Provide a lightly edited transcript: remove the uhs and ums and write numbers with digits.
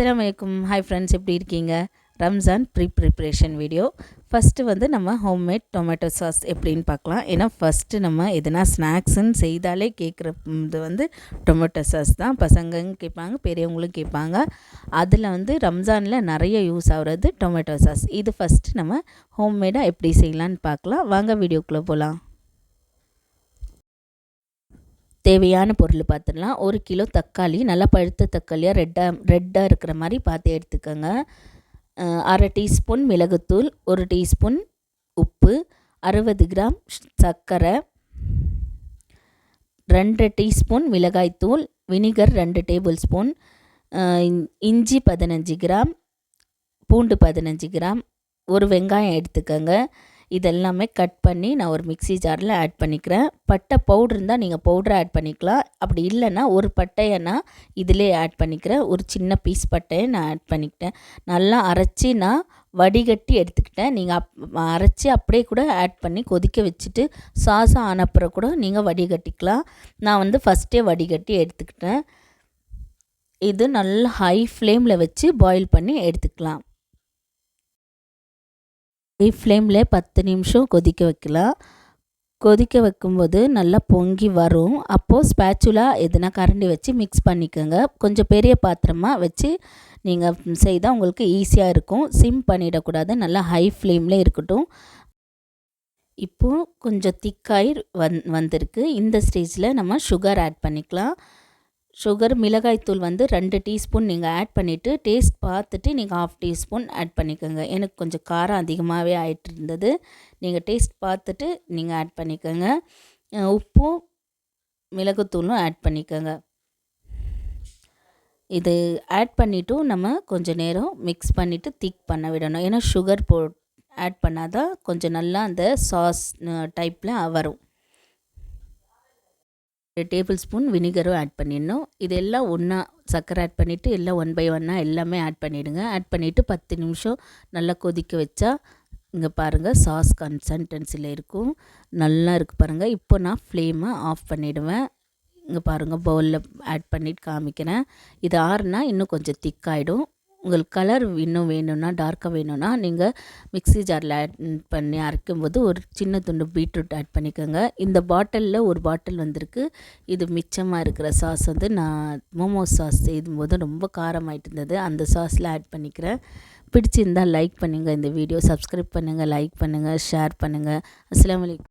அஸ்ஸலாமு அலைக்கும். Hi friends, எப்படி இருக்கீங்க? Ramzan preparation video. ஃபஸ்ட்டு வந்து நம்ம ஹோம்மேட் டொமேட்டோ சாஸ் எப்படின்னு பார்க்கலாம். ஏன்னா ஃபஸ்ட்டு நம்ம எதுனா ஸ்நாக்ஸுன்னு செய்தாலே கேட்குற இது வந்து டொமேட்டோ சாஸ் தான். பசங்களும் கேட்பாங்க, பெரியவங்களும் கேட்பாங்க. அதில் வந்து ரம்ஜானில் நிறைய யூஸ் ஆகிறது டொமேட்டோ சாஸ். இது ஃபஸ்ட்டு நம்ம ஹோம்மேடாக எப்படி செய்யலான்னு பார்க்கலாம். வாங்க வீடியோக்குள்ளே போகலாம். தேவையான பொருள் பார்த்துடலாம். 1 கிலோ தக்காளி, நல்லா பழுத்த தக்காளியாக ரெட்டாக இருக்கிற மாதிரி பார்த்து எடுத்துக்கோங்க. 1/2 டீஸ்பூன் மிளகுத்தூள், 1 டீஸ்பூன் உப்பு, 60 கிராம் சர்க்கரை, 2 டீஸ்பூன் மிளகாய்த்தூள், வினிகர் 2 டேபிள் ஸ்பூன், இஞ்சி 15 கிராம், பூண்டு 15 கிராம், ஒரு வெங்காயம் எடுத்துக்கோங்க. இதெல்லாமே கட் பண்ணி நான் ஒரு மிக்ஸி ஜாரில் ஆட் பண்ணிக்கிறேன். பட்டை பவுட்ரு இருந்தால் நீங்கள் பவுட்ரை ஆட் பண்ணிக்கலாம். அப்படி இல்லைன்னா ஒரு பட்டையை நான் இதிலே ஆட் பண்ணிக்கிறேன். ஒரு சின்ன பீஸ் பட்டையை நான் ஆட் பண்ணிக்கிட்டேன். நல்லா அரைச்சி நான் வடிகட்டி எடுத்துக்கிட்டேன். நீங்கள் அரைச்சி அப்படியே கூட ஆட் பண்ணி கொதிக்க வச்சுட்டு சாஸாக ஆனப்புறம் கூட நீங்கள் வடிகட்டிக்கலாம். நான் வந்து ஃபஸ்ட்டே வடிகட்டி எடுத்துக்கிட்டேன். இது நல்லா ஹை ஃப்ளேமில் வச்சு பாயில் பண்ணி எடுத்துக்கலாம். ஹை ஃப்ளேமில் 10 நிமிஷம் கொதிக்க வைக்கலாம். கொதிக்க வைக்கும்போது நல்லா பொங்கி வரும். அப்போது ஸ்பேச்சுலா எதுனா கரண்டி வச்சு மிக்ஸ் பண்ணிக்கோங்க. கொஞ்சம் பெரிய பாத்திரமாக வச்சு நீங்கள் செய்தால் உங்களுக்கு ஈஸியாக இருக்கும். சிம் பண்ணிடக்கூடாது, நல்லா ஹை ஃப்ளேமில் இருக்கட்டும். இப்போது கொஞ்சம் திக்காய் வந்திருக்கு. இந்த ஸ்டேஜில் நம்ம சுகர் ஆட் பண்ணிக்கலாம். சுகர், மிளகாய்த்தூள் வந்து 2 டீஸ்பூன் நீங்கள் ஆட் பண்ணிவிட்டு டேஸ்ட் பார்த்துட்டு நீங்கள் 1/2 டீஸ்பூன் ஆட் பண்ணிக்கோங்க. எனக்கு கொஞ்சம் காரம் அதிகமாகவே ஆகிட்டு இருந்தது. நீங்கள் டேஸ்ட் பார்த்துட்டு நீங்கள் ஆட் பண்ணிக்கோங்க. உப்பும் மிளகுத்தூளும் ஆட் பண்ணிக்கோங்க. இது ஆட் பண்ணிவிட்டும் நம்ம கொஞ்சம் நேரம் மிக்ஸ் பண்ணிவிட்டு திக் பண்ண விடணும். ஏன்னா சுகர் ஆட் பண்ணால் தான் கொஞ்சம் நல்லா அந்த சாஸ் டைப்பில் வரும். 2 டேபிள் ஸ்பூன் வினிகரும் ஆட் பண்ணிடணும். இது எல்லாம் ஒன்றா சர்க்கரை ஆட் பண்ணிவிட்டு எல்லாம் 1 பை 1 எல்லாமே ஆட் பண்ணிவிடுங்க. ஆட் பண்ணிவிட்டு 10 நிமிஷம் நல்லா கொதிக்க வச்சா இங்கே பாருங்கள் சாஸ் கன்சிஸ்டன்சியில் இருக்கும். நல்லா இருக்குது பாருங்கள். இப்போ நான் ஃப்ளேமை ஆஃப் பண்ணிவிடுவேன். இங்கே பாருங்கள் பவுலில் ஆட் பண்ணிவிட்டு காமிக்கிறேன். இது ஆறுனா இன்னும் கொஞ்சம் திக்காகிடும். உங்களுக்கு கலர் இன்னும் வேணும்னா, டார்க்காக வேணும்னா நீங்கள் மிக்ஸி ஜாரில் ஆட் பண்ணி அரைக்கும்போது ஒரு சின்ன துண்டு பீட்ரூட் ஆட் பண்ணிக்கோங்க. இந்த பாட்டிலில் ஒரு பாட்டில் வந்திருக்கு. இது மிச்சமாக இருக்கிற சாஸ் வந்து நான் மோமோஸ் சாஸ் செய்யும்போது ரொம்ப காரமாயிட்டு இருந்தது. அந்த சாஸில் ஆட் பண்ணிக்கிறேன். பிடிச்சிருந்தால் லைக் பண்ணுங்கள். இந்த வீடியோ சப்ஸ்கிரைப் பண்ணுங்கள், லைக் பண்ணுங்கள், ஷேர் பண்ணுங்கள். அஸ்ஸலாமு அலைக்கும்.